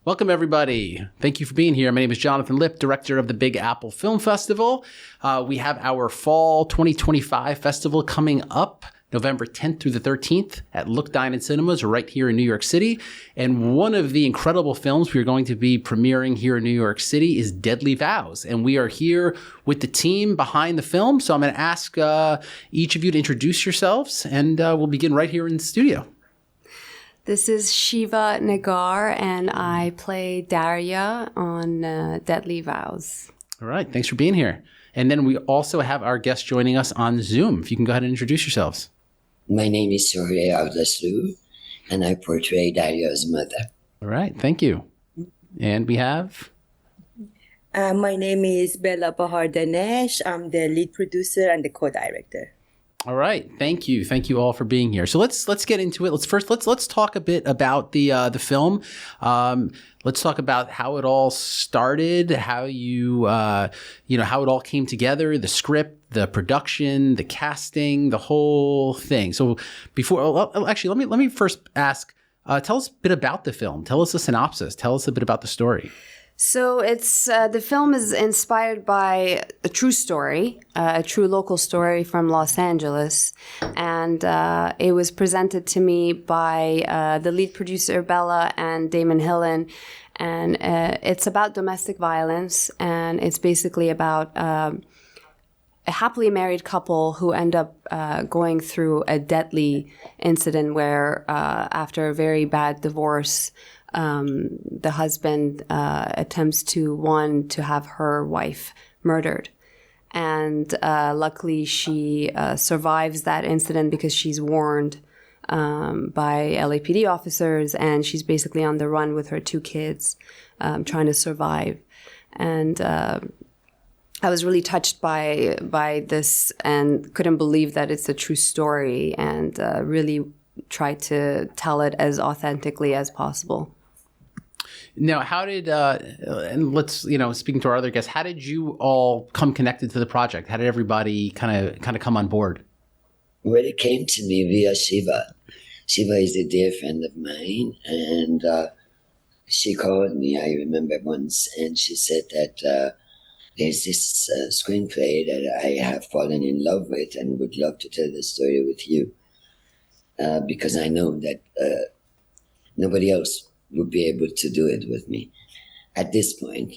Welcome, everybody. Thank you for being here. My name is Jonathan Lipp, director of the Big Apple Film Festival. We have our Fall 2025 festival coming up November 10th through the 13th at Look, Dine, and Cinemas right here in New York City. And one of the incredible films we're going to be premiering here in New York City is Deadly Vows. And we are here with the team behind the film. So I'm going to ask each of you to introduce yourselves, and we'll begin right here in the studio. This is Shiva Negar, and I play Daria on Deadly Vows. All right. Thanks for being here. And then we also have our guests joining us on Zoom. If you can go ahead and introduce yourselves. My name is Shohreh Aghdashloo, and I portray Daria's mother. All right. Thank you. And we have... My name is Bahar Danesh. I'm the lead producer and the co-director. All right, thank you all for being here. So let's get into it. Let's talk a bit about the film. Let's talk about how it all started, how you how it all came together, the script, the production, the casting, the whole thing. So actually, let me first ask. Tell us a bit about the film. Tell us a synopsis. Tell us a bit about the story. So it's the film is inspired by a true story, a true local story from Los Angeles, and it was presented to me by the lead producer Bella and Damon Hillen, and it's about domestic violence, and it's basically about a happily married couple who end up going through a deadly incident where after a very bad divorce, the husband attempts to have her wife murdered. And luckily she survives that incident because she's warned by LAPD officers, and she's basically on the run with her two kids trying to survive. And I was really touched by this and couldn't believe that it's a true story, and really tried to tell it as authentically as possible. Now, how did, and let's, speaking to our other guests, how did you all come connected to the project? How did everybody kind of come on board? Well, it came to me via Shiva. Shiva is a dear friend of mine, and she called me, I remember once, and she said that there's this screenplay that I have fallen in love with and would love to tell the story with you, because I know that nobody else would be able to do it with me at this point.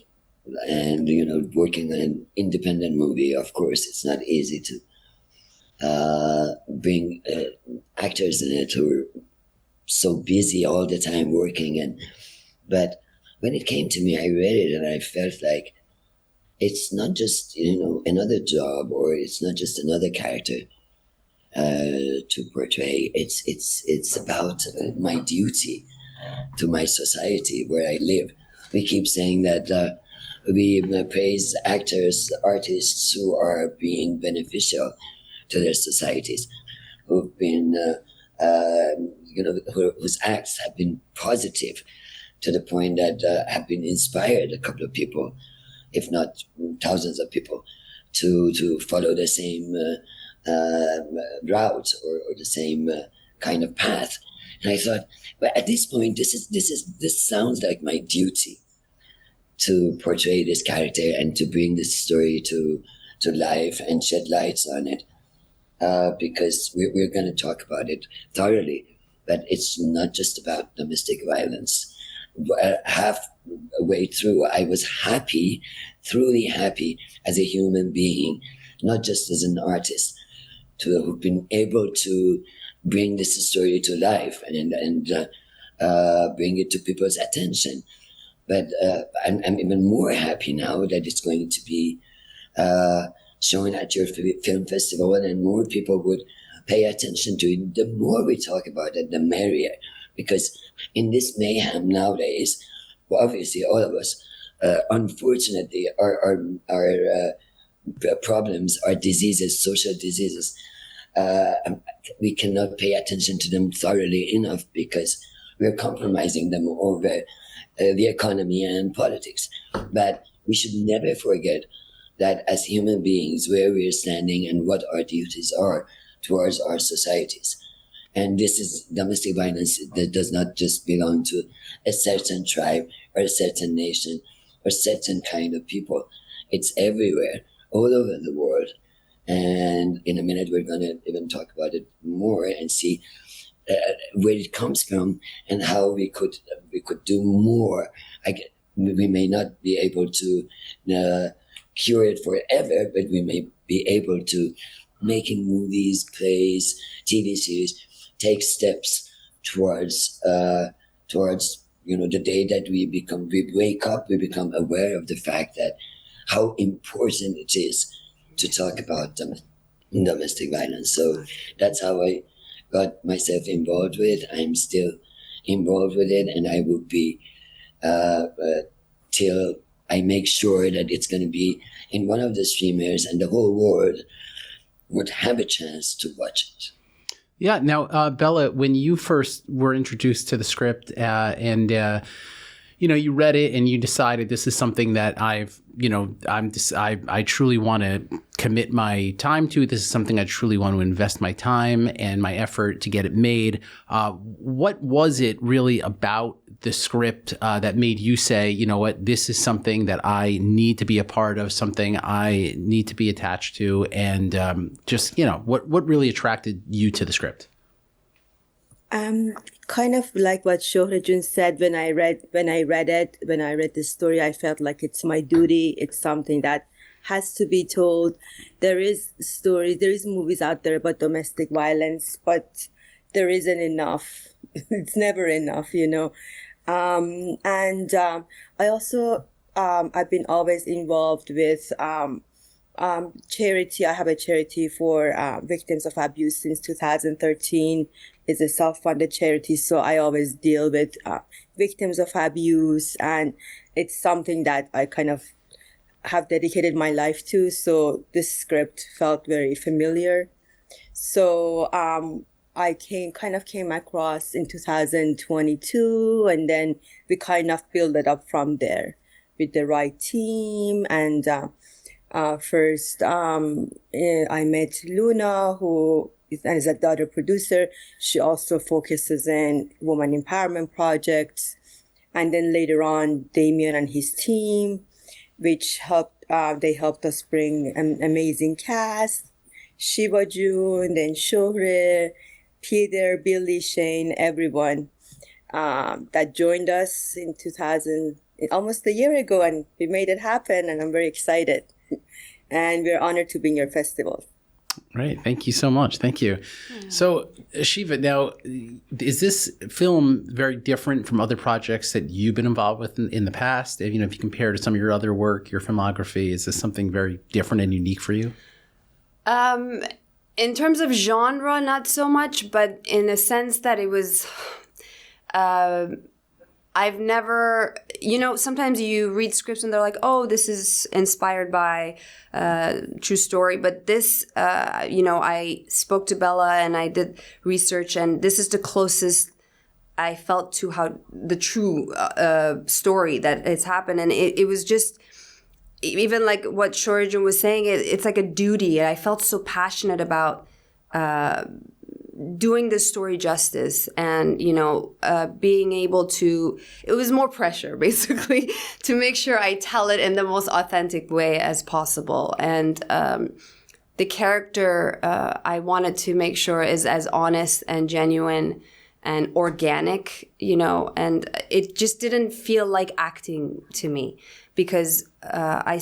And, working on an independent movie, of course, it's not easy to bring actors in it who are so busy all the time working. But when it came to me, I read it and I felt like it's not just, another job, or it's not just another character to portray. It's about my duty to my society where I live. We keep saying that we praise actors, artists who are being beneficial to their societies, who've been, whose acts have been positive to the point that have been inspired a couple of people, if not thousands of people, to follow the same route or the same kind of path. And I thought, but at this point, this sounds like my duty to portray this character and to bring this story to life and shed lights on it, because we're going to talk about it thoroughly. But it's not just about domestic violence. Halfway through, I was happy, truly happy as a human being, not just as an artist, to have been able to bring this story to life and bring it to people's attention. But I'm even more happy now that it's going to be shown at your film festival, and more people would pay attention to it. The more we talk about it, the merrier. Because in this mayhem nowadays, well, obviously all of us, unfortunately, our problems, our diseases, social diseases, we cannot pay attention to them thoroughly enough because we're compromising them over the economy and politics. But we should never forget that as human beings, where we're standing and what our duties are towards our societies. And this is domestic violence that does not just belong to a certain tribe or a certain nation or certain kind of people. It's everywhere, all over the world. And in a minute, we're going to even talk about it more and see where it comes from and how we could do more. We may not be able to cure it forever, but we may be able to, making movies, plays, TV series, take steps towards the day that we wake up, we become aware of the fact that how important it is to talk about domestic violence. So that's how I got myself involved with. I'm still involved with it, and I will be till I make sure that it's going to be in one of the streamers and the whole world would have a chance to watch it. Yeah. Now, Bella, when you first were introduced to the script and you read it and you decided this is something that I truly want to commit my time to. This is something I truly want to invest my time and my effort to get it made. What was it really about the script that made you say, you know what, this is something that I need to be a part of, something I need to be attached to, and what really attracted you to the script? Kind of like what Shohreh said. When I read the story, I felt like it's my duty. It's something that has to be told. There is movies out there about domestic violence, but there isn't enough. It's never enough, I also I've been always involved with charity. I have a charity for victims of abuse since 2013. It's a self-funded charity, so I always deal with victims of abuse, and it's something that I kind of have dedicated my life to. So this script felt very familiar. So I came across in 2022, and then we kind of built it up from there with the right team. And first, I met Luna, who is a daughter producer. She also focuses in woman empowerment projects. And then later on, Damien and his team, which helped us bring an amazing cast. Shiva, June, then Shohreh, Peter, Billy, Shane, everyone that joined us in 2000, almost a year ago, and we made it happen, and I'm very excited. And we're honored to be in your festival. Right. Thank you so much. Thank you. So, Shiva, now, is this film very different from other projects that you've been involved with in the past? If you compare to some of your other work, your filmography, is this something very different and unique for you? In terms of genre, not so much, but in a sense that it was, I've never, sometimes you read scripts and they're like, oh, this is inspired by true story. But this, I spoke to Bella and I did research, and this is the closest I felt to how the true story that it's happened. And it was just, even like what Shohreh was saying, it's like a duty. And I felt so passionate about doing this story justice, and being able to, it was more pressure basically to make sure I tell it in the most authentic way as possible. And the character I wanted to make sure is as honest and genuine and organic, and it just didn't feel like acting to me, because I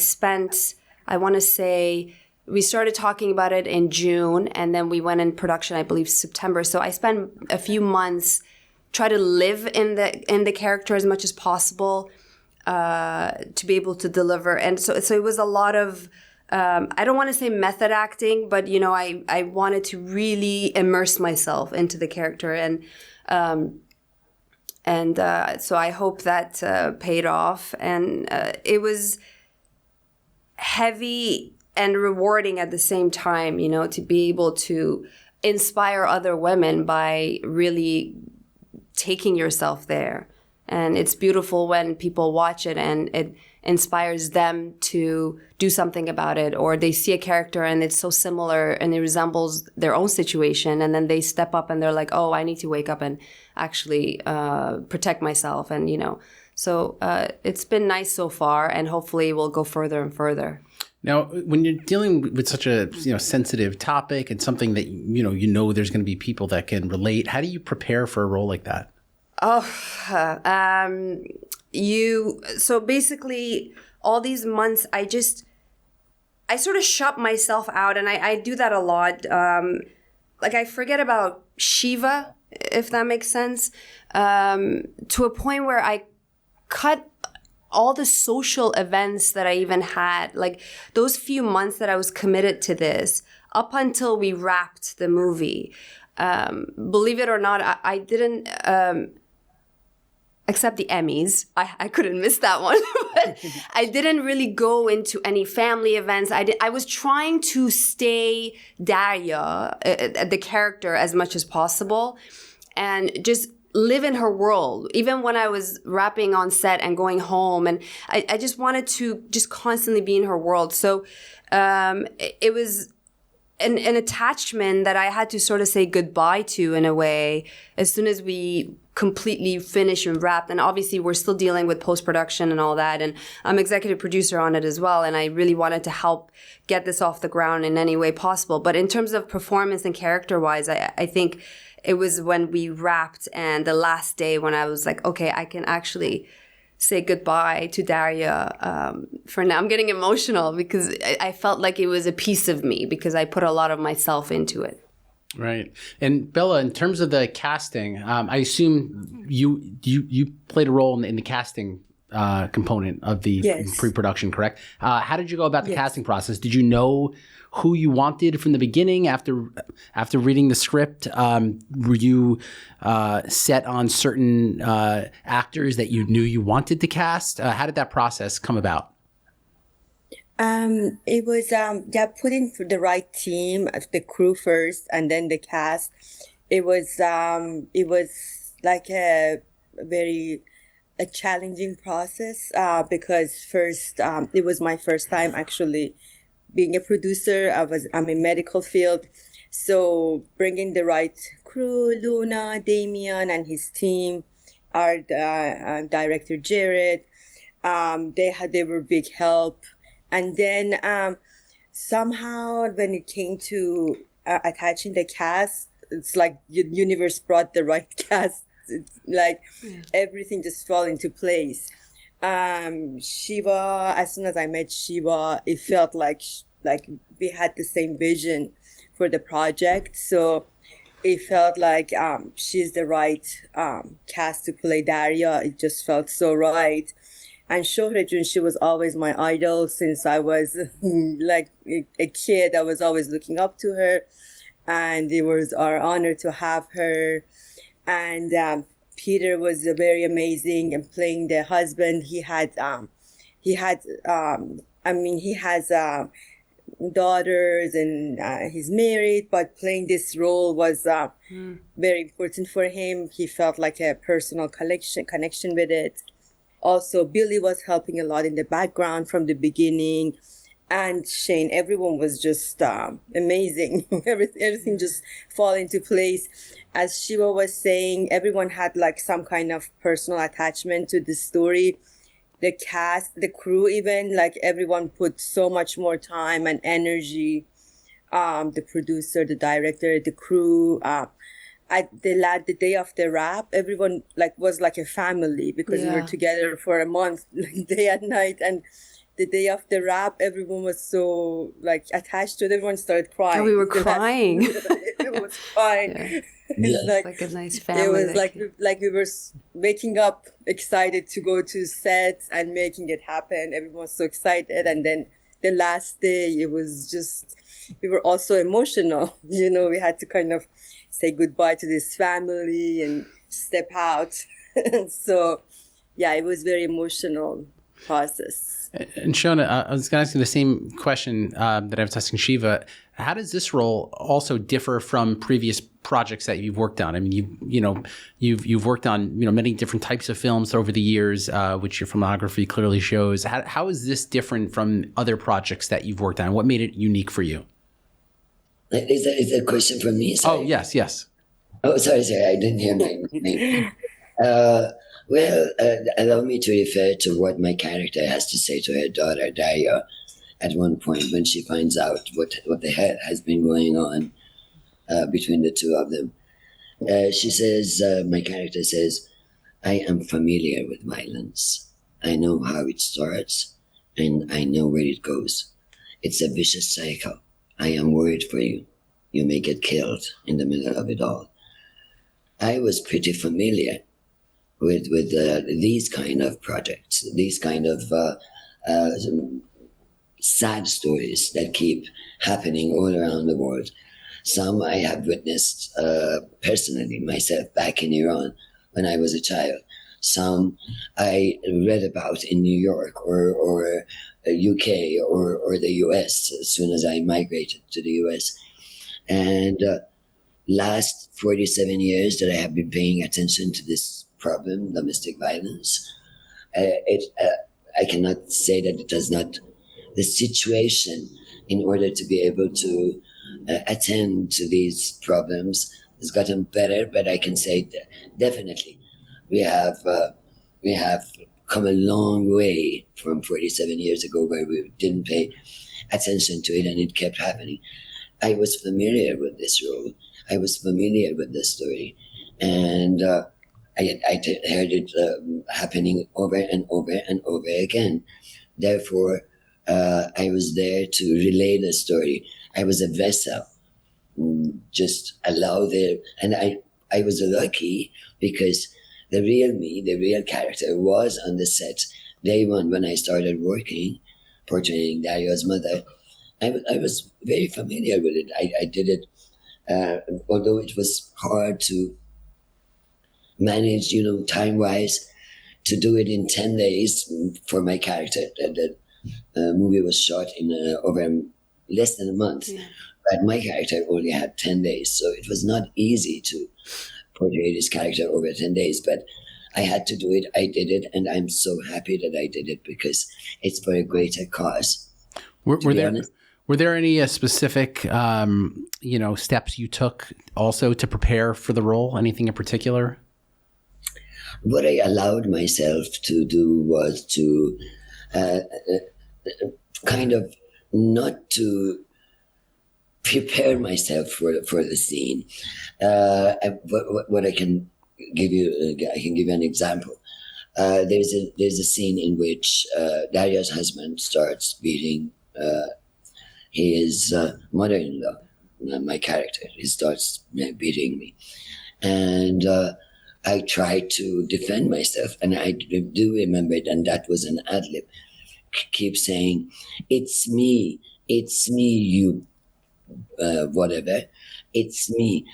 want to say, we started talking about it in June, and then we went in production, I believe, September. So I spent a few months try to live in the character as much as possible to be able to deliver. And so it was a lot of, I don't want to say method acting, but I wanted to really immerse myself into the character, and so I hope that paid off. And it was heavy and rewarding at the same time, to be able to inspire other women by really taking yourself there And it's beautiful when people watch it and it inspires them to do something about it, or they see a character and it's so similar and it resembles their own situation, and then they step up and they're like, oh, I need to wake up and actually protect myself. And, so it's been nice so far, and hopefully we'll go further and further. Now, when you're dealing with such a sensitive topic and something that there's going to be people that can relate, how do you prepare for a role like that? So basically all these months, I sort of shut myself out, and I do that a lot. I forget about Shiva, if that makes sense, to a point where I cut all the social events that I even had, like those few months that I was committed to this up until we wrapped the movie. Believe it or not, I didn't except the Emmys. I couldn't miss that one. But I didn't really go into any family events. I was trying to stay Daria, the character, as much as possible, and just live in her world, even when I was wrapping on set and going home. And I just wanted to just constantly be in her world. So it was an attachment that I had to sort of say goodbye to, in a way, as soon as we completely finished and wrapped. And obviously we're still dealing with post-production and all that, and I'm executive producer on it as well, and I really wanted to help get this off the ground in any way possible. But in terms of performance and character-wise, I think it was when we wrapped and the last day when I was like, okay, I can actually say goodbye to Daria for now. I'm getting emotional because I felt like it was a piece of me, because I put a lot of myself into it. Right. And Bella, in terms of the casting, I assume you played a role in the casting component of the pre-production, correct? How did you go about the casting process? Did you know who you wanted from the beginning after reading the script? Were you set on certain actors that you knew you wanted to cast? How did that process come about? It was putting for the right team, the crew first, and then the cast. It was like a very challenging process because first it was my first time actually being a producer. I'm in medical field, so bringing the right crew, Luna, Damien, and his team, our director Jared, they were big help. And then somehow when it came to attaching the cast, it's like the universe brought the right cast. It's like everything just fell into place. Shiva, as soon as I met Shiva, it felt like we had the same vision for the project. So it felt like she's the right cast to play Daria. It just felt so right. And Shohreh, she was always my idol since I was like a kid. I was always looking up to her, and it was our honor to have her. And Peter was very amazing and playing the husband. He has daughters, and he's married, but playing this role was very important for him. He felt like a personal connection with it. Also, Billy was helping a lot in the background from the beginning, and Shane. Everyone was just amazing. Everything just fall into place. As Shiva was saying, everyone had like some kind of personal attachment to the story. The cast, the crew, even like everyone put so much more time and energy. The producer, the director, the crew. At the day of the wrap, everyone was like a family, because we were together for a month, day and night. And the day of the wrap, everyone was so attached to it. Everyone started crying. Oh, we were crying. It was fine. Yeah. It's like a nice family. It was like we were waking up excited to go to set and making it happen. Everyone was so excited. And then the last day, it was just, we were also emotional. We had to kind of say goodbye to this family and step out. So, yeah, it was very emotional process. And Shohreh, I was going to ask you the same question that I was asking Shiva. How does this role also differ from previous projects that you've worked on? I mean, you've worked on many different types of films over the years, which your filmography clearly shows. How is this different from other projects that you've worked on? What made it unique for you? Is that a question for me? Sorry. Oh, yes. Oh, sorry, I didn't hear my name. Allow me to refer to what my character has to say to her daughter, Daria, at one point when she finds out what the hell has been going on between the two of them. She says, my character says, I am familiar with violence. I know how it starts, and I know where it goes. It's a vicious cycle. I am worried for you. You may get killed in the middle of it all. I was pretty familiar with these kind of projects, these kind of sad stories that keep happening all around the world. Some I have witnessed personally myself back in Iran when I was a child. Some I read about in New York or UK or the US as soon as I migrated to the US. And last 47 years that I have been paying attention to this problem, domestic violence, I cannot say that it does not, the situation in order to be able to attend to these problems has gotten better, but I can say that definitely we have come a long way from 47 years ago where we didn't pay attention to it and it kept happening. I was familiar with this role. I was familiar with this story. And I heard it happening over and over and over again. Therefore, I was there to relay the story. I was a vessel, just allow there. And I was lucky because the real me, the real character was on the set day one when I started working, portraying Dario's mother. I was very familiar with it. I did it, although it was hard to manage, time-wise, to do it in 10 days for my character. The movie was shot in over less than a month, but my character only had 10 days. So it was not easy to portray this character over 10 days, but I had to do it. I did it, and I'm so happy that I did it because it's for a greater cause. Were there any specific, steps you took also to prepare for the role? Anything in particular? What I allowed myself to do was to kind of not to prepare myself for the scene. What I can give you, I can give you an example. There's a scene in which Daria's husband starts beating his mother-in-law, my character. He starts beating me, and I try to defend myself, and I do remember it, and that was an ad-lib. Keep saying, it's me, you, whatever, it's me.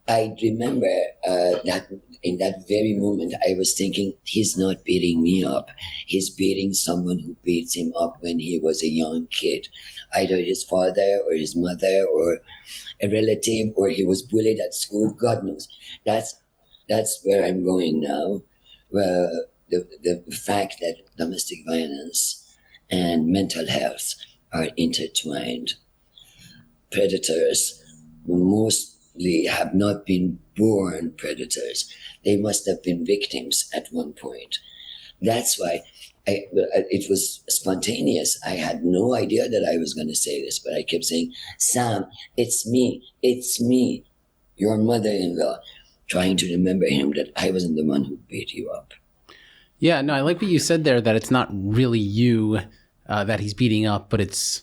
I remember that in that very moment, I was thinking, he's not beating me up. He's beating someone who beats him up when he was a young kid, either his father or his mother or a relative, or he was bullied at school. God knows. That's where I'm going now. The fact that domestic violence and mental health are intertwined. Predators mostly have not been born predators. They must have been victims at one point. That's why it was spontaneous. I had no idea that I was going to say this, but I kept saying, Sam, it's me, your mother-in-law, trying to remember him that I wasn't the one who beat you up. Yeah, no, I like what you said there, that it's not really you that he's beating up, but it's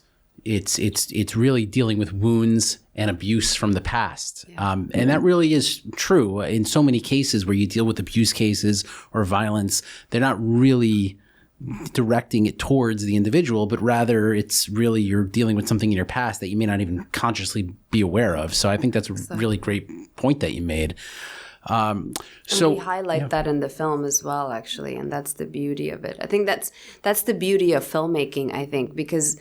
really dealing with wounds and abuse from the past. Yeah. And that really is true in so many cases where you deal with abuse cases or violence. They're not really directing it towards the individual, but rather it's really you're dealing with something in your past that you may not even consciously be aware of. So I think that's a really great point that you made. So we highlight that in the film as well, actually, and that's the beauty of it. I think that's the beauty of filmmaking, I think, because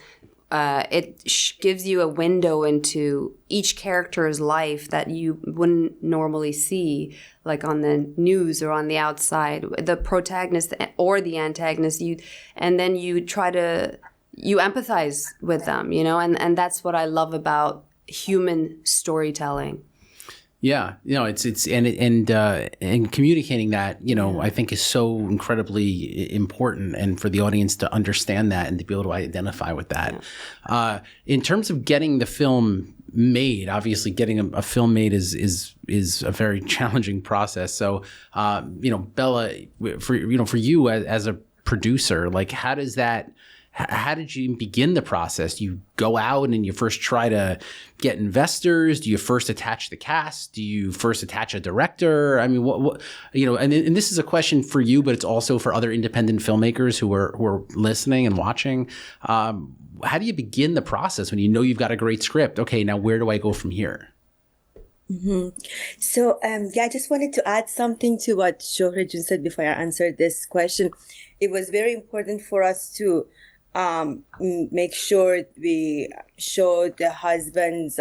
gives you a window into each character's life that you wouldn't normally see, like on the news or on the outside. The protagonist or the antagonist, and then you empathize with them, and that's what I love about human storytelling. Yeah, it's and communicating that, I think is so incredibly important, and for the audience to understand that and to be able to identify with that. Yeah. In terms of getting the film made, obviously getting a film made is a very challenging process. So, Bella, for you as a producer, like how did you begin the process? Do you go out and you first try to get investors? Do you first attach the cast? Do you first attach a director? I mean, what and this is a question for you, but it's also for other independent filmmakers who are listening and watching. How do you begin the process when you know you've got a great script? Okay, now where do I go from here? Mm-hmm. So, I just wanted to add something to what Shohreh just said before I answered this question. It was very important for us to make sure we show the husband's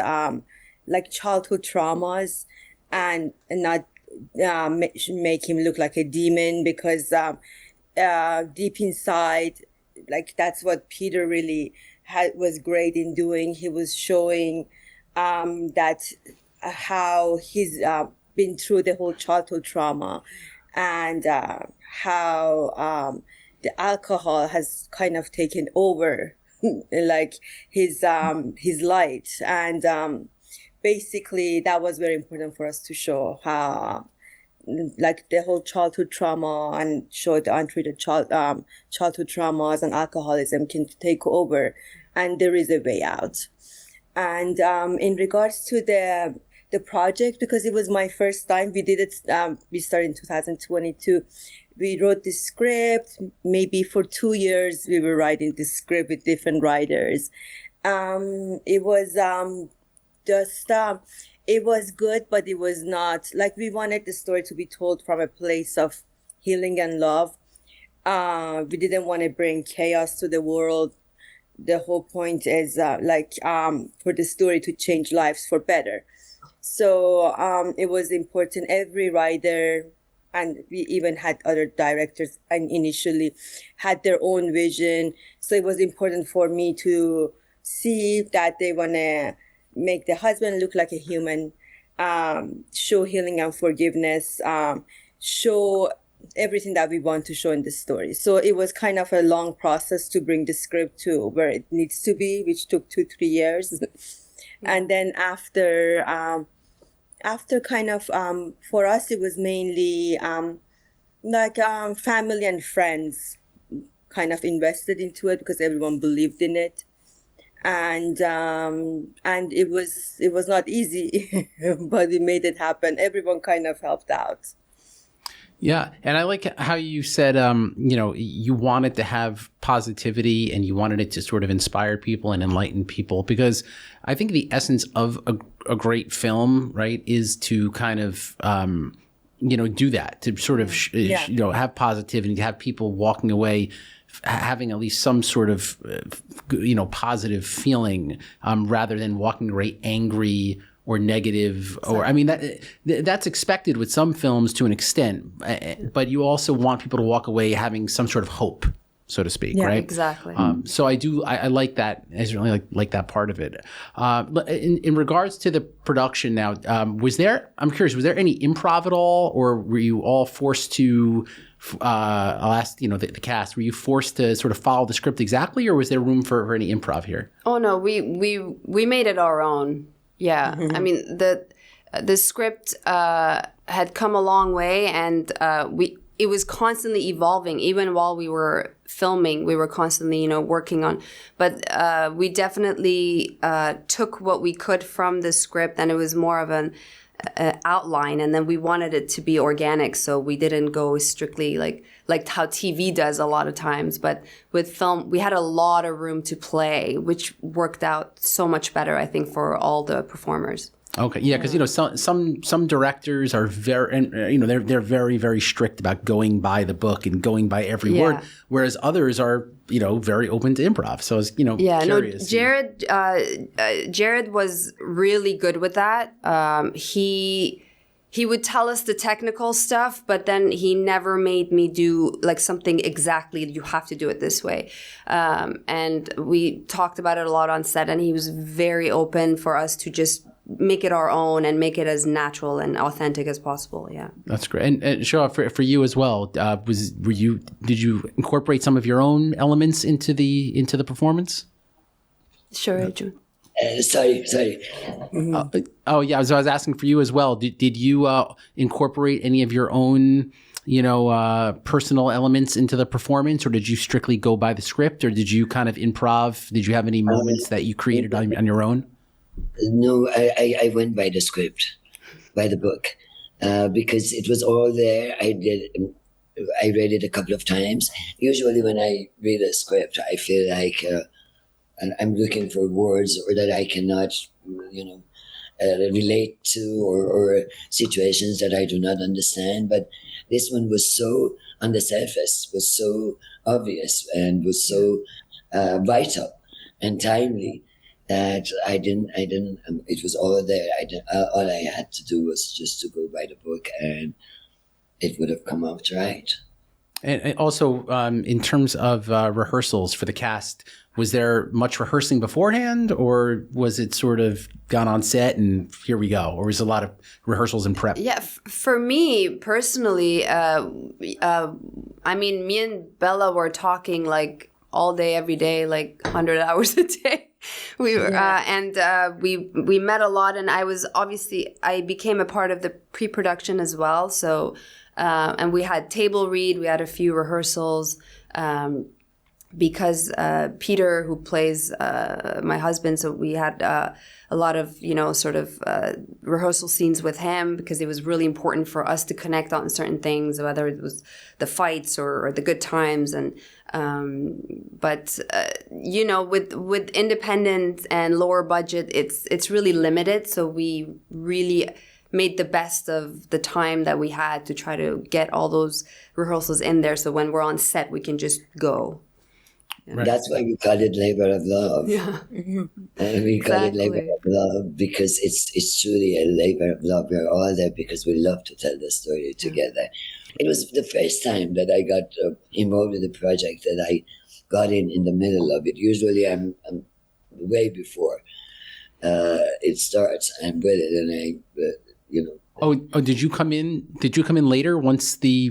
childhood traumas and not make him look like a demon, because deep inside, that's what Peter really was great in doing. He was showing that how he's been through the whole childhood trauma, and how the alcohol has kind of taken over his light. And basically that was very important for us to show how the whole childhood trauma, and show the untreated childhood traumas and alcoholism can take over, and there is a way out. And in regards to the project, because it was my first time, we did it, we started in 2022. We wrote the script. Maybe for 2 years we were writing the script with different writers. It was it was good, but it was not, we wanted the story to be told from a place of healing and love. We didn't want to bring chaos to the world. The whole point is for the story to change lives for better. So it was important. Every writer, and we even had other directors, and initially had their own vision. So it was important for me to see that they want to make the husband look like a human, show healing and forgiveness, show everything that we want to show in the story. So it was kind of a long process to bring the script to where it needs to be, which took 2-3 years. And then after kind of, for us, it was mainly family and friends kind of invested into it, because everyone believed in it. And it was not easy, but we made it happen. Everyone kind of helped out. Yeah. And I like how you said, you wanted to have positivity, and you wanted it to sort of inspire people and enlighten people, because I think the essence of a great film, right, is to kind of, do that, to sort of, have positivity, to have people walking away having at least some sort of, positive feeling, rather than walking away angry or negative, or I mean that's expected with some films to an extent, but you also want people to walk away having some sort of hope, so to speak, yeah, right? Exactly. So I like that. I really like that part of it. But in regards to the production now, I'm curious, was there any improv at all, or were you all forced to? I'll ask, the cast. Were you forced to sort of follow the script exactly, or was there room for any improv here? Oh no, we made it our own. Yeah, I mean the script had come a long way, and it was constantly evolving. Even while we were filming, we were constantly working on. But we definitely took what we could from the script, and it was more of an outline, and then we wanted it to be organic, so we didn't go strictly like how TV does a lot of times. But with film, we had a lot of room to play, which worked out so much better, I think, for all the performers. Okay, yeah, because some directors are very, and they're very, very strict about going by the book and going by every word, whereas others are very open to improv. So I was curious. Jared was really good with that. He would tell us the technical stuff, but then he never made me do like something exactly. You have to do it this way, and we talked about it a lot on set. And he was very open for us to just make it our own and make it as natural and authentic as possible. Yeah, that's great. And Shohreh, for you as well, did you incorporate some of your own elements into the performance? Sure, June. Sorry. I was asking for you as well. Did you incorporate any of your own personal elements into the performance, or did you strictly go by the script, or did you kind of improv? Did you have any moments that you created on your own? No, I went by the script, by the book, because it was all there. I read it a couple of times. Usually when I read a script, I feel like I'm looking for words or that I cannot, relate to, or situations that I do not understand. But this one was so on the surface, was so obvious, and was so vital and timely that I didn't. It was all there. All I had to do was just to go by the book, and it would have come out right. And also, in terms of rehearsals for the cast, was there much rehearsing beforehand, or was it sort of gone on set and here we go? Or was a lot of rehearsals and prep? Yeah, for me personally, me and Bella were talking like all day, every day, like 100 hours a day. We were, we met a lot, and I became a part of the pre-production as well. So, and we had table read, we had a few rehearsals, because Peter, who plays my husband, so we had a lot of rehearsal scenes with him, because it was really important for us to connect on certain things, whether it was the fights or the good times. And with independent and lower budget, it's really limited. So we really made the best of the time that we had to try to get all those rehearsals in there. So when we're on set, we can just go. Right. That's why we call it labor of love. Yeah. And we call it labor of love because it's truly a labor of love. We're all there because we love to tell the story together. It was the first time that I got involved in the project that I got in the middle of it. Usually I'm way before it starts. I'm with it, and Oh, did you come in? Did you come in later once the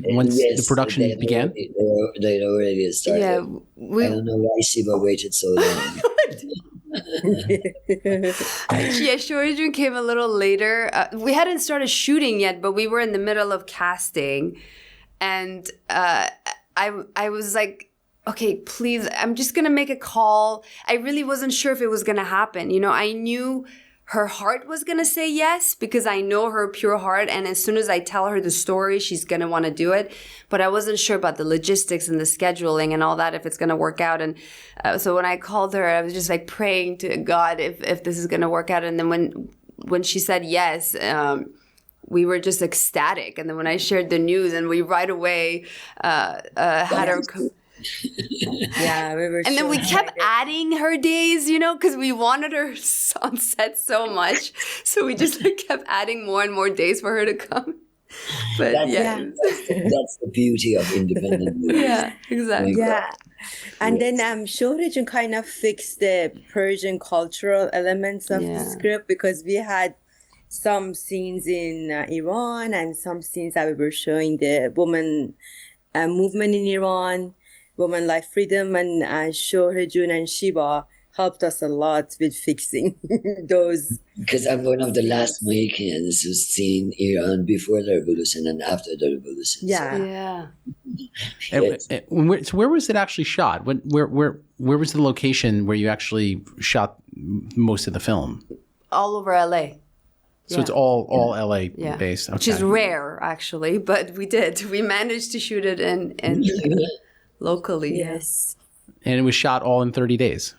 production began? They'd already started. Yeah, I don't know why Shiva waited so long. Shohreh came a little later. We hadn't started shooting yet, but we were in the middle of casting, and I was like, okay, please, I'm just gonna make a call. I really wasn't sure if it was gonna happen. I knew her heart was going to say yes, because I know her pure heart. And as soon as I tell her the story, she's going to want to do it. But I wasn't sure about the logistics and the scheduling and all that, if it's going to work out. And so when I called her, I was just like praying to God if this is going to work out. And then when she said yes, we were just ecstatic. And then when I shared the news, and we right away had her come. Yeah, we were. And then we kept adding her days, because we wanted her on set so much. So we just kept adding more and more days for her to come. But that's the beauty of independent movies. Yeah, exactly. Yeah. And then Shohreh kind of fixed the Persian cultural elements of the script, because we had some scenes in Iran and some scenes that we were showing the woman movement in Iran, woman life freedom, and Shohreh and Shiva helped us a lot with fixing those. Because I'm one of the last Mohicans who's seen Iran before the revolution and after the revolution. Yeah. So where was it actually shot? Where was the location where you actually shot most of the film? All over LA. So it's all LA based. Okay. Which is rare, actually, but we managed to shoot it in locally. Yes. And it was shot all in 30 days.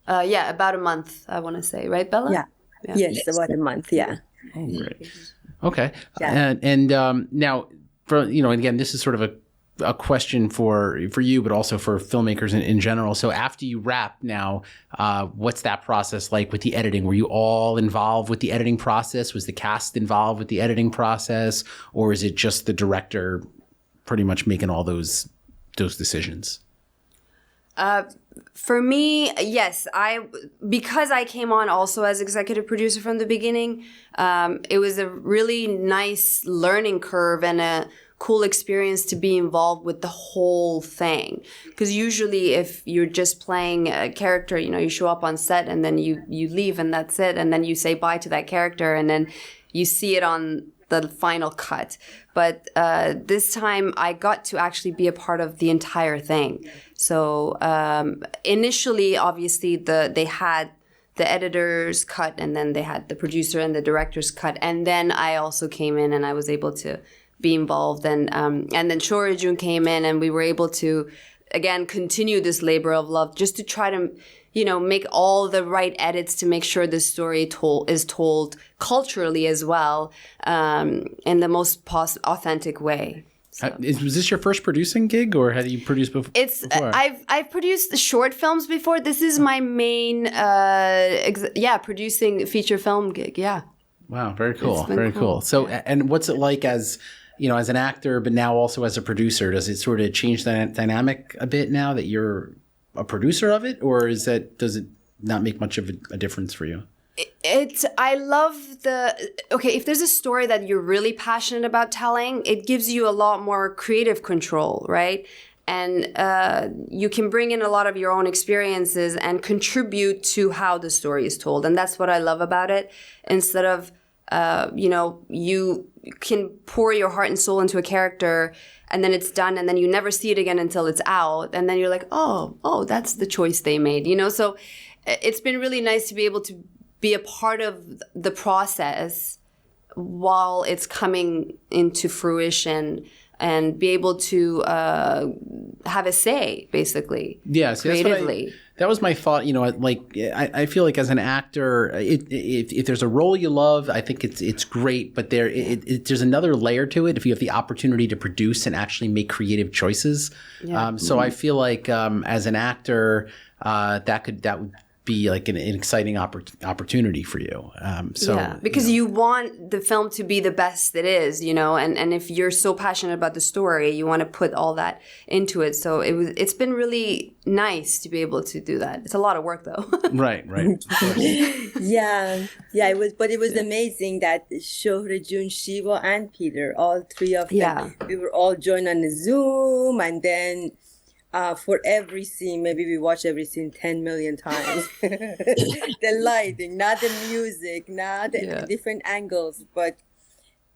About a month, I want to say. Right, Bella? Yeah. Yes, about a month. Yeah. Oh, great. Okay. Yeah. And now, for again, this is sort of a question for you, but also for filmmakers in general. So after you wrap now, what's that process like with the editing? Were you all involved with the editing process? Was the cast involved with the editing process? Or is it just the director pretty much making all those decisions? For me, yes, because I came on also as executive producer from the beginning, it was a really nice learning curve and a cool experience to be involved with the whole thing. Because usually if you're just playing a character, you show up on set and then you leave and that's it. And then you say bye to that character and then you see it on the final cut. But this time I got to actually be a part of the entire thing. So initially, obviously, they had the editor's cut and then they had the producer and the director's cut. And then I also came in and I was able to be involved. And then Shohreh came in and we were able to, again, continue this labor of love just to try to, make all the right edits to make sure this story is told culturally as well, in the most authentic way. So. Was this your first producing gig, or had you produced before? I've produced short films before. This is my main, producing feature film gig. Yeah. Wow, very cool, very cool. So, and what's it like as as an actor, but now also as a producer? Does it sort of change the dynamic a bit now that you're a producer of it, or does it not make much of a difference for you? I love if there's a story that you're really passionate about telling, it gives you a lot more creative control, right? And you can bring in a lot of your own experiences and contribute to how the story is told. And that's what I love about it. Instead of, you can pour your heart and soul into a character and then it's done and then you never see it again until it's out. And then you're like, oh, that's the choice they made, So it's been really nice to be able to be a part of the process while it's coming into fruition and be able to have a say, basically. Yes, creatively. That was my thought. I feel like as an actor, if there's a role you love, I think it's great. But there's another layer to it if you have the opportunity to produce and actually make creative choices. Yeah. So I feel like as an actor, that would be like an exciting opportunity for you. Because you want the film to be the best it is, and if you're so passionate about the story, you want to put all that into it. So it's been really nice to be able to do that. It's a lot of work though. Right. Yeah, it was amazing that Shohreh, Shiva, and Peter, all three of them, we were all joined on the Zoom, and then for every scene, maybe we watch every scene 10 million times. The lighting, not the music, not the different angles, but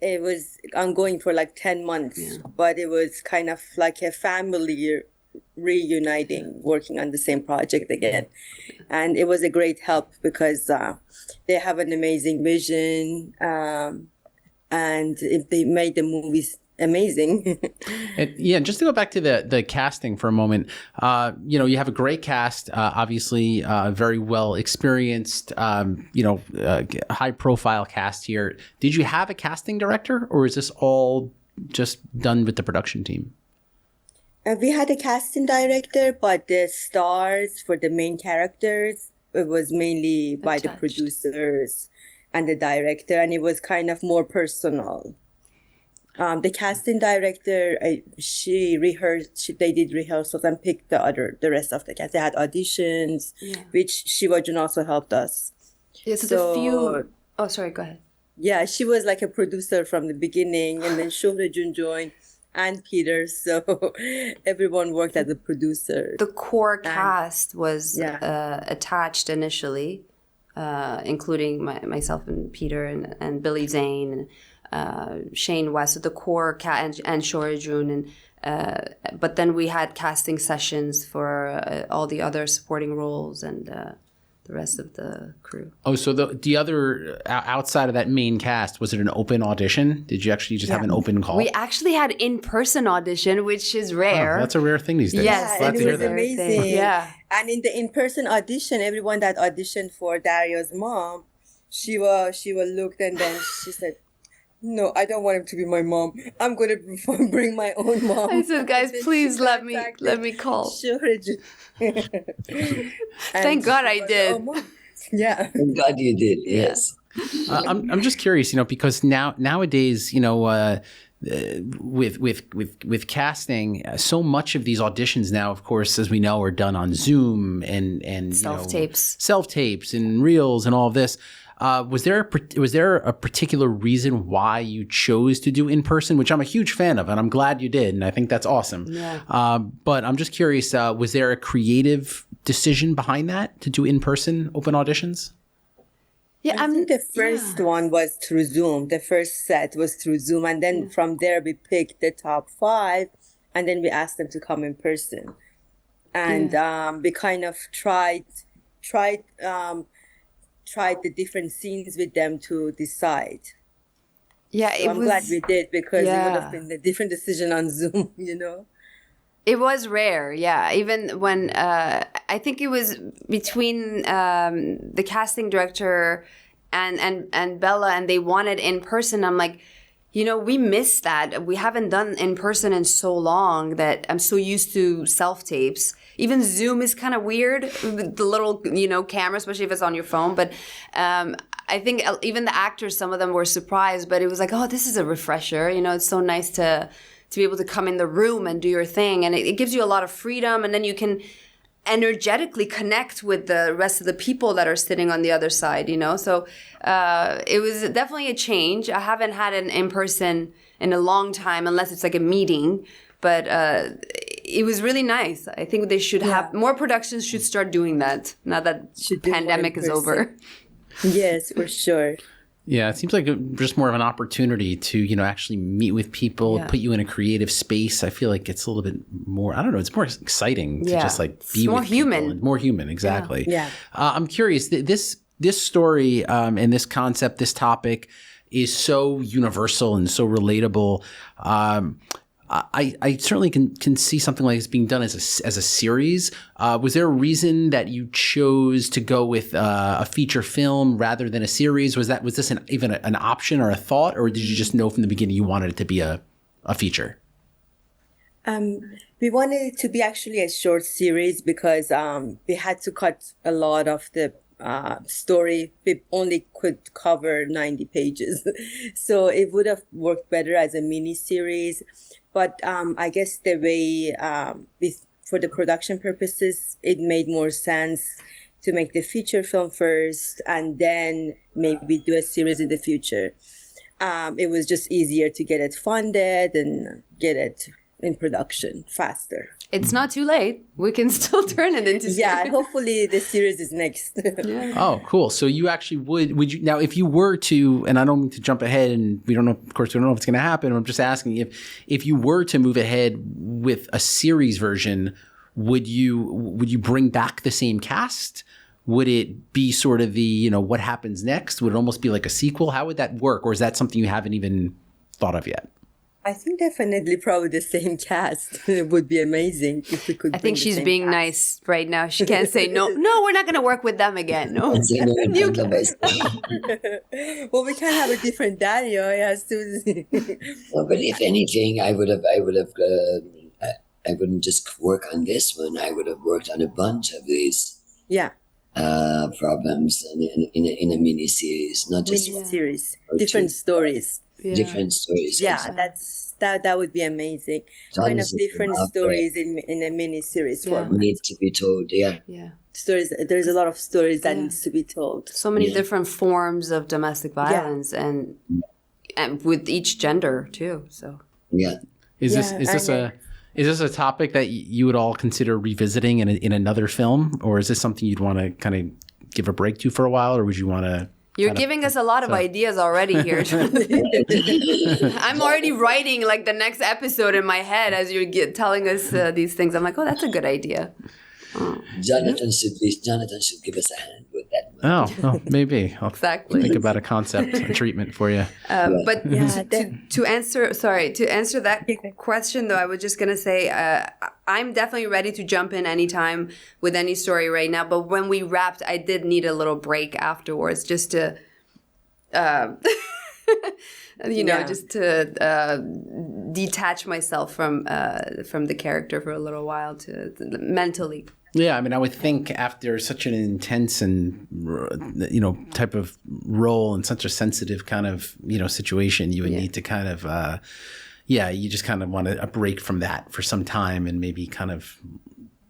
it was ongoing for like 10 months. Yeah. But it was kind of like a family reuniting, working on the same project again. And it was a great help because they have an amazing vision, and they made the movies amazing. Just to go back to the casting for a moment, you have a great cast, obviously very well experienced, high profile cast here. Did you have a casting director, or is this all just done with the production team? We had a casting director, but the stars for the main characters, it was mainly by the producers and the director, and it was kind of more personal. The casting director, they did rehearsals and picked the rest of the cast. They had auditions, which Shiva also helped us. Yeah, oh, sorry, go ahead. Yeah, she was like a producer from the beginning, and then Shohreh joined, and Peter, so everyone worked as a producer. The core cast was attached initially, including myself and Peter and Billy Zane and Shane West, so the core cast, and Shohreh, and but then we had casting sessions for all the other supporting roles and the rest of the crew. Oh, so the other outside of that main cast, was it an open audition? Did you actually just have an open call? We actually had in-person audition, which is rare. Oh, that's a rare thing these days. Yes, it was amazing. Yeah, and in the in-person audition, everyone that auditioned for Dario's mom, Shiva looked and then she said, "No, I don't want him to be my mom. I'm going to bring my own mom." I said, guys, And then please she let me contacted call. Shohreh. Thank God I did. "Oh, Mom." Yeah. Thank God you did. Yeah. Yes. I'm just curious, because nowadays, with casting, so much of these auditions now, of course, as we know, are done on Zoom and self-tapes and reels and all of this. Was there a particular reason why you chose to do in person, which I'm a huge fan of, and I'm glad you did, and I think that's awesome. Yeah. But I'm just curious, was there a creative decision behind that to do in person open auditions? Yeah, I think the first one was through Zoom. The first set was through Zoom, and then from there we picked the top 5, and then we asked them to come in person, and we kind of tried the different scenes with them to decide. Yeah, So I'm glad we did, because it would have been a different decision on Zoom, It was rare, yeah. Even when I think it was between the casting director and Bella, and they wanted in person. I'm like, we missed that. We haven't done in person in so long that I'm so used to self tapes. Even Zoom is kind of weird, the little camera, especially if it's on your phone. But I think even the actors, some of them were surprised, but it was like, oh, this is a refresher. It's so nice to be able to come in the room and do your thing. And it gives you a lot of freedom. And then you can energetically connect with the rest of the people that are sitting on the other side, So it was definitely a change. I haven't had an in-person in a long time, unless it's like a meeting. But it was really nice. I think they should have more productions should start doing that now that the pandemic is over. Yes, for sure. Yeah, it seems like just more of an opportunity to, actually meet with people, put you in a creative space. I feel like it's a little bit more, I don't know, it's more exciting to just like be more with human. people. More human, exactly. Yeah. I'm curious, this story and this concept, this topic is so universal and so relatable. I certainly can see something like this being done as a series. Was there a reason that you chose to go with a feature film rather than a series? Was this even an option or a thought, or did you just know from the beginning you wanted it to be a feature? We wanted it to be actually a short series because we had to cut a lot of the story. We only could cover 90 pages. So it would have worked better as a mini series. But I guess the way, for the production purposes, it made more sense to make the feature film first and then maybe do a series in the future. It was just easier to get it funded and get it in production faster. It's not too late. We can still turn it into series. Yeah, hopefully the series is next. Oh, cool. So you actually would you now, if you were to, and I don't mean to jump ahead, and we don't know, of course, we don't know if it's going to happen. I'm just asking if you were to move ahead with a series version, would you bring back the same cast? Would it be sort of the, what happens next? Would it almost be like a sequel? How would that work? Or is that something you haven't even thought of yet? I think definitely probably the same cast. It would be amazing if we could. I think she's being nice right now. She can't say no. No, we're not going to work with them again. No. Well, we can't have a different Dario. It has to. Well, but if anything, I wouldn't just work on this one. I would have worked on a bunch of these. Yeah. Problems in a mini series, not just mini series, different stories. Yeah. Different stories. Yeah, that would be amazing. Kind of different stories in a mini series format. Need to be told. Yeah. Stories. There's a lot of stories that needs to be told. So many different forms of domestic violence, and with each gender too. So is this a topic that you would all consider revisiting in another film, or is this something you'd want to kind of give a break to for a while, or would you want to? You're giving us a lot of ideas already here. I'm already writing like the next episode in my head as you're telling us these things. I'm like, oh, that's a good idea. Oh. Jonathan should give us a hand with that one. Oh, maybe. I'll think about a concept, a treatment for you. But to answer that question, though, I was just going to say I'm definitely ready to jump in anytime with any story right now. But when we wrapped, I did need a little break afterwards just to just to detach myself from the character for a little while to mentally. Yeah, I mean, I would think after such an intense and, type of role and such a sensitive kind of, situation, you would need to kind of, you just kind of want a break from that for some time and maybe kind of,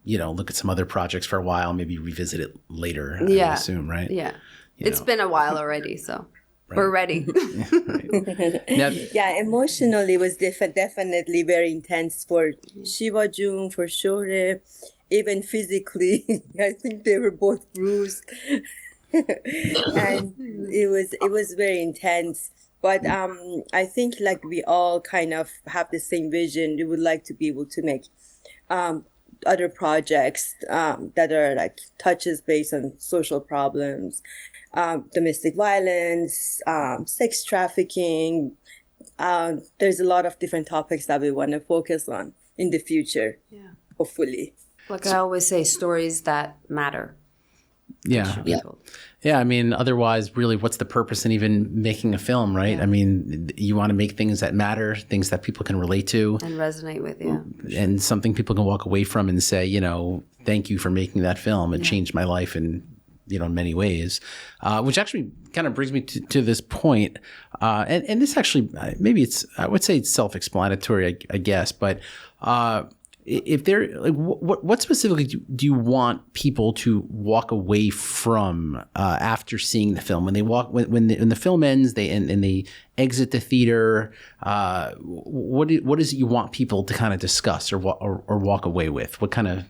look at some other projects for a while, maybe revisit it later, I would assume, right? Yeah. It's been a while already, so we're ready. Yeah, emotionally it was definitely very intense for Shiva Jung, for Shohreh. Even physically, I think they were both bruised, and it was very intense. But I think like we all kind of have the same vision. We would like to be able to make other projects that are like touches based on social problems, domestic violence, sex trafficking. There's a lot of different topics that we want to focus on in the future. Yeah. Hopefully. Like I always say, stories that matter. Yeah. Yeah. Yeah, I mean, otherwise, really, what's the purpose in even making a film, right? Yeah. I mean, you want to make things that matter, things that people can relate to. And resonate with, yeah. And something people can walk away from and say, thank you for making that film. It changed my life in many ways. Which actually kind of brings me to this point. And this actually, maybe I would say it's self-explanatory, I guess, but if they're like, what specifically do you want people to walk away from after seeing the film? When they when the film ends, and they exit the theater. What is it you want people to kind of discuss or walk away with? What kind of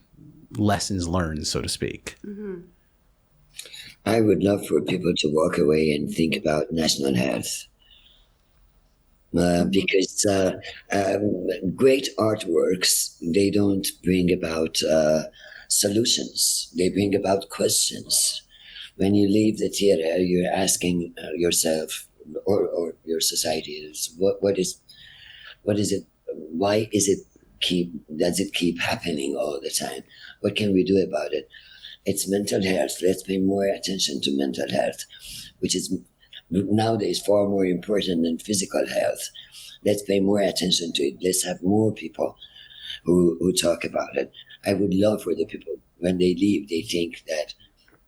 lessons learned, so to speak? Mm-hmm. I would love for people to walk away and think about national health. Because great artworks, they don't bring about solutions. They bring about questions. When you leave the theater, you're asking yourself or your society is what is it? Why does it keep happening all the time? What can we do about it? It's mental health. Let's pay more attention to mental health, which is nowadays far more important than physical health. Let's pay more attention to it. Let's have more people who talk about it. I would love for the people, when they leave, they think that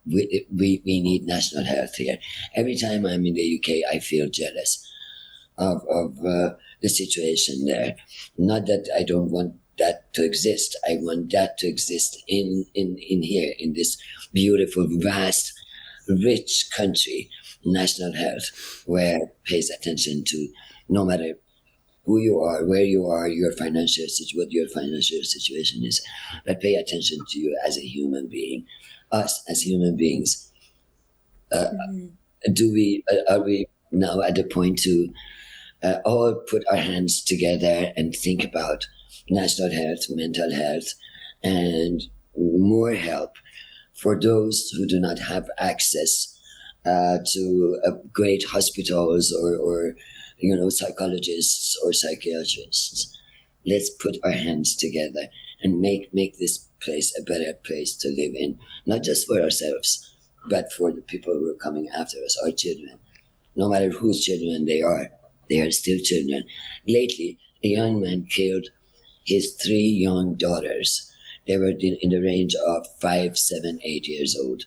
we need national health here. Every time I'm in the UK, I feel jealous of the situation there. Not that I don't want that to exist. I want that to exist in here, in this beautiful, vast, rich country. National health, where pays attention to no matter who you are, where you are, what your financial situation is, but pay attention to you as a human being, us as human beings. Are we now at the point to all put our hands together and think about national health, mental health, and more help for those who do not have access to great hospitals or psychologists or psychiatrists. Let's put our hands together and make this place a better place to live in, not just for ourselves, but for the people who are coming after us, our children. No matter whose children they are still children. Lately, a young man killed his 3 young daughters. They were in the range of 5, 7, 8 years old.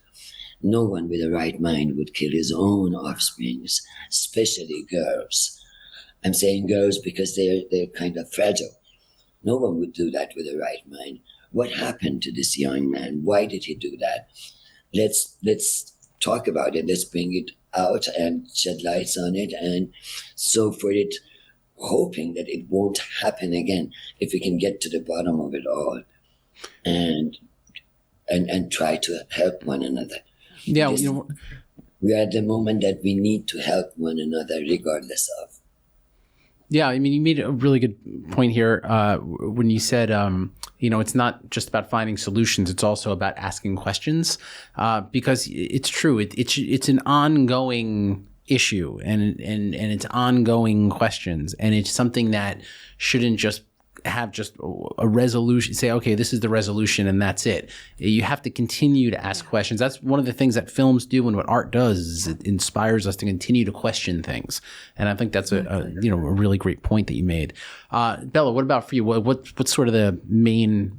No one with a right mind would kill his own offsprings, especially girls. I'm saying girls because they're kind of fragile. No one would do that with a right mind. What happened to this young man? Why did he do that? Let's talk about it. Let's bring it out and shed lights on it, and so for it, hoping that it won't happen again. If we can get to the bottom of it all, and try to help one another. Yeah, we are at the moment that we need to help one another regardless of. Yeah, I mean, you made a really good point here when you said, it's not just about finding solutions; it's also about asking questions, because it's true. It's an ongoing issue, and it's ongoing questions, and it's something that shouldn't just have just a resolution, say, okay, this is the resolution and that's it. You have to continue to ask questions. That's one of the things that films do, and what art does is it inspires us to continue to question things. And I think that's a really great point that you made. Bella, what about for you? What's sort of the main,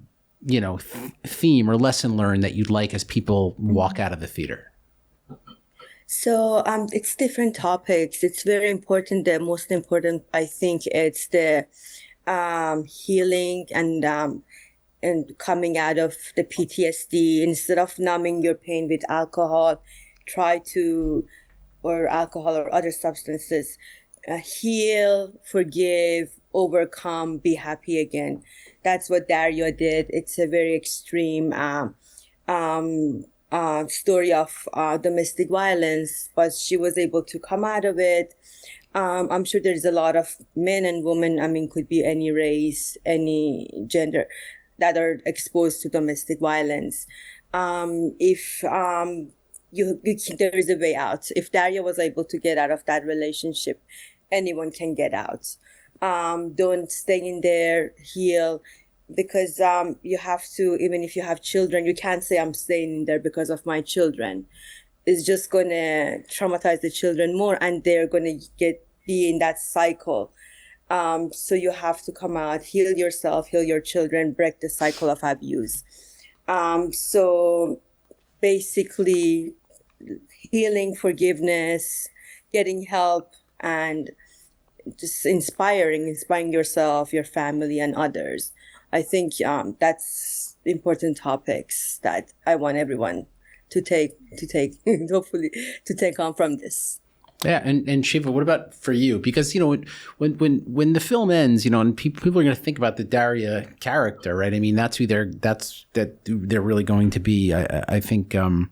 theme or lesson learned that you'd like as people walk out of the theater? So it's different topics. It's very important. The most important, I think, it's the healing and coming out of the PTSD. Instead of numbing your pain with alcohol, or alcohol or other substances, heal, forgive, overcome, be happy again. That's what Daria did. It's a very extreme story of domestic violence, but she was able to come out of it. I'm sure there's a lot of men and women, could be any race, any gender, that are exposed to domestic violence. If there is a way out. If Daria was able to get out of that relationship, anyone can get out. Don't stay in there, heal. Because you have to, even if you have children, you can't say I'm staying in there because of my children. It's just going to traumatize the children more, and they're going to be in that cycle. So you have to come out, heal yourself, heal your children, break the cycle of abuse. So basically, healing, forgiveness, getting help, and just inspiring yourself, your family, and others. I think that's important topics that I want everyone to take, hopefully, to take on from this. Yeah, and Shiva, what about for you? Because when the film ends, and people are going to think about the Daria character, right? I mean, that's who they're really going to be. I think. A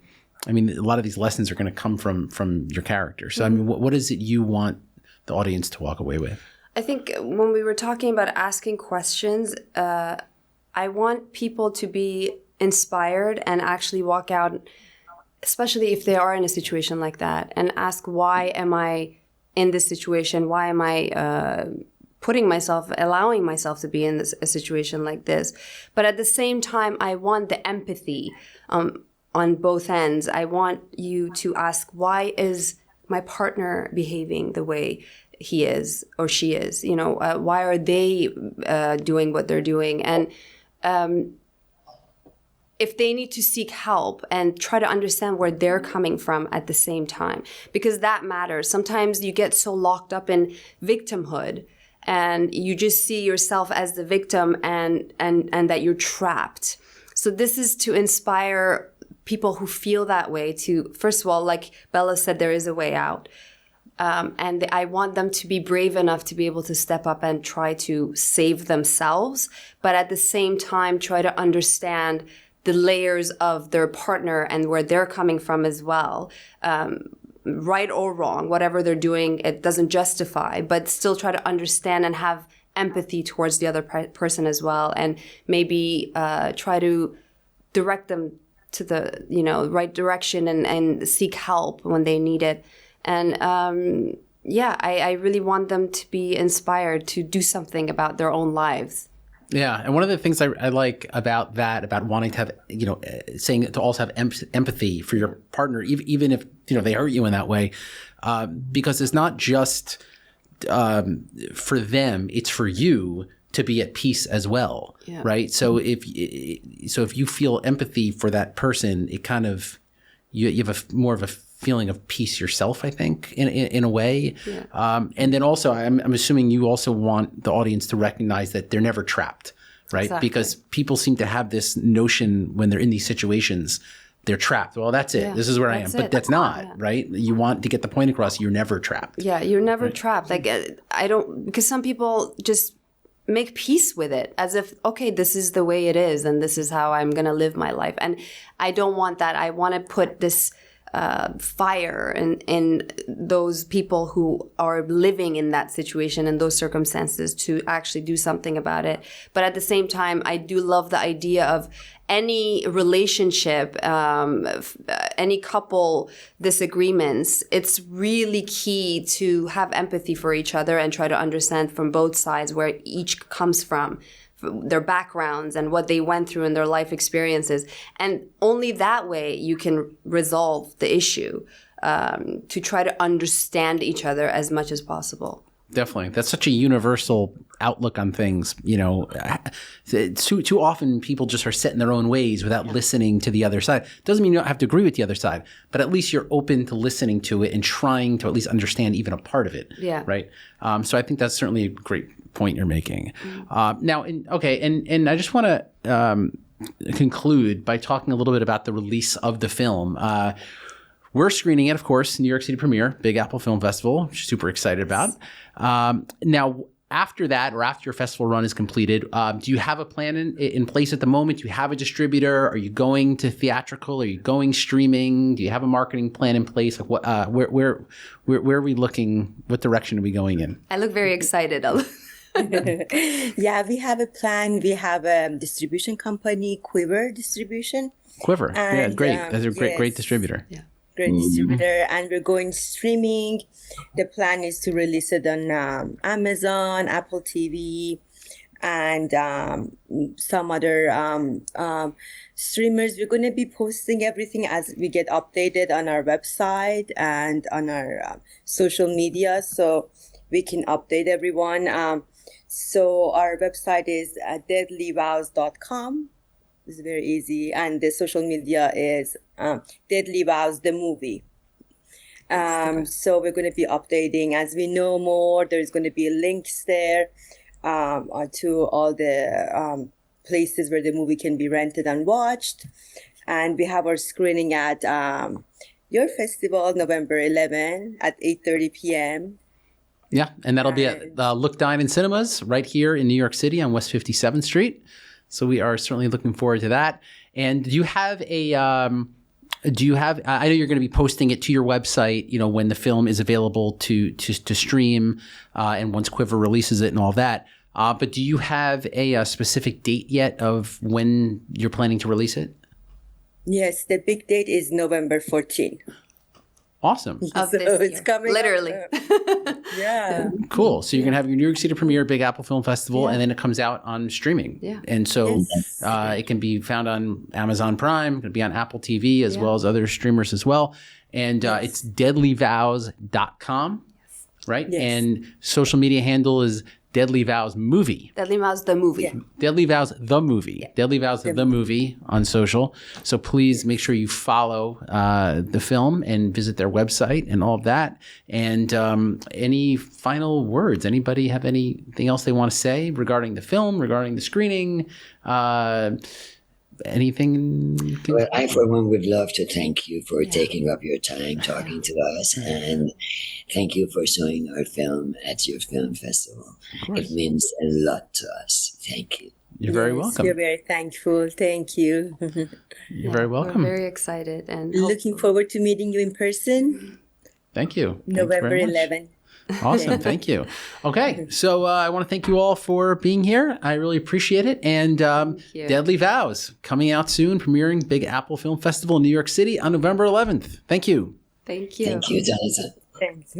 lot of these lessons are going to come from your character. So, what is it you want the audience to walk away with? I think when we were talking about asking questions, I want people to be inspired and actually walk out, especially if they are in a situation like that, and ask, why am I in this situation? Why am I allowing myself to be in a situation like this? But at the same time, I want the empathy on both ends. I want you to ask, why is my partner behaving the way he is or she is? Why are they doing what they're doing? And if they need to seek help, and try to understand where they're coming from at the same time, because that matters. Sometimes you get so locked up in victimhood and you just see yourself as the victim and that you're trapped. So this is to inspire people who feel that way to, first of all, like Bella said, there is a way out. And I want them to be brave enough to be able to step up and try to save themselves, but at the same time, try to understand the layers of their partner and where they're coming from as well. Right or wrong, whatever they're doing, it doesn't justify, but still try to understand and have empathy towards the other person as well. And maybe try to direct them to the right direction and seek help when they need it. And I really want them to be inspired to do something about their own lives. Yeah, and one of the things I like about that, about wanting to have, saying to also have empathy for your partner, even if they hurt you in that way, because it's not just for them; it's for you to be at peace as well, right? So if you feel empathy for that person, it kind of you have more of a feeling of peace yourself, I think, in a way. Yeah. And then also, I'm assuming you also want the audience to recognize that they're never trapped, right? Exactly. Because people seem to have this notion when they're in these situations, they're trapped. Well, that's it. Yeah, this is where I am. But that's not, right? You want to get the point across. You're never trapped. Yeah, you're never trapped. Like, because some people just make peace with it as if, okay, this is the way it is and this is how I'm going to live my life. And I don't want that. I want to put this fire in those people who are living in that situation and those circumstances to actually do something about it. But at the same time, I do love the idea of any relationship, any couple disagreements, it's really key to have empathy for each other and try to understand from both sides where each comes from, their backgrounds and what they went through in their life experiences. And only that way you can resolve the issue, to try to understand each other as much as possible. Definitely. That's such a universal outlook on things. Too often people just are set in their own ways without listening to the other side. Doesn't mean you don't have to agree with the other side, but at least you're open to listening to it and trying to at least understand even a part of it. Yeah. Right. So I think that's certainly a great point you're making. Now, and I just want to conclude by talking a little bit about the release of the film. We're screening it, of course, New York City premiere, Big Apple Film Festival, which I'm super excited about. Now, after that, or after your festival run is completed, do you have a plan in place at the moment? Do you have a distributor? Are you going to theatrical? Are you going streaming? Do you have a marketing plan in place? Like what? Where are we looking? What direction are we going in? I look very excited. Yeah, we have a plan. We have a distribution company, Quiver Distribution. Quiver, yeah, great. That's a great yes. distributor. Yeah. Great distributor, and we're going streaming. The plan is to release it on Amazon, Apple TV, and some other streamers. We're going to be posting everything as we get updated on our website and on our social media, so we can update everyone. So our website is deadlyvows.com. It's very easy, and the social media is Deadly Vows, the movie. So we're going to be updating as we know more. There's going to be links there to all the places where the movie can be rented and watched. And we have our screening at your festival, November 11 at 8:30 p.m. Yeah, and that'll be at Look, Dine and Cinemas right here in New York City on West 57th Street. So we are certainly looking forward to that. And do you have I know you're going to be posting it to your website, when the film is available to stream, and once Quiver releases it and all that. But do you have a specific date yet of when you're planning to release it? Yes, the big date is November 14. Awesome. Of So this it's year. coming up. Literally. Yeah. Cool. So you're going to have your New York City premiere, Big Apple Film Festival, and then it comes out on streaming. Yeah. And so Yes. it can be found on Amazon Prime, it can be on Apple TV as well as other streamers as well. And it's deadlyvows.com, right? Yes. And social media handle is Deadly Vows Movie. Deadly Mouse, the movie. Yeah. Deadly Vows the movie. Deadly Vows the movie on social. So please make sure you follow the film and visit their website and all of that. And any final words? Anybody have anything else they want to say regarding the film, regarding the screening? Anything? Well, I, for one, would love to thank you for taking up your time talking to us, and thank you for showing our film at your film festival. It means a lot to us. Thank you. You're very Yes, welcome. You're very thankful. Thank you. You're very welcome. We're very excited and Looking forward to meeting you in person, Thank you. Thanks November very much. 11. Awesome. Thank you. Okay. So I want to thank you all for being here. I really appreciate it. And you. Deadly Vows coming out soon, premiering Big Apple Film Festival in New York City on November 11th. Thank you. Thank you. Thank you, Jonathan. Thanks.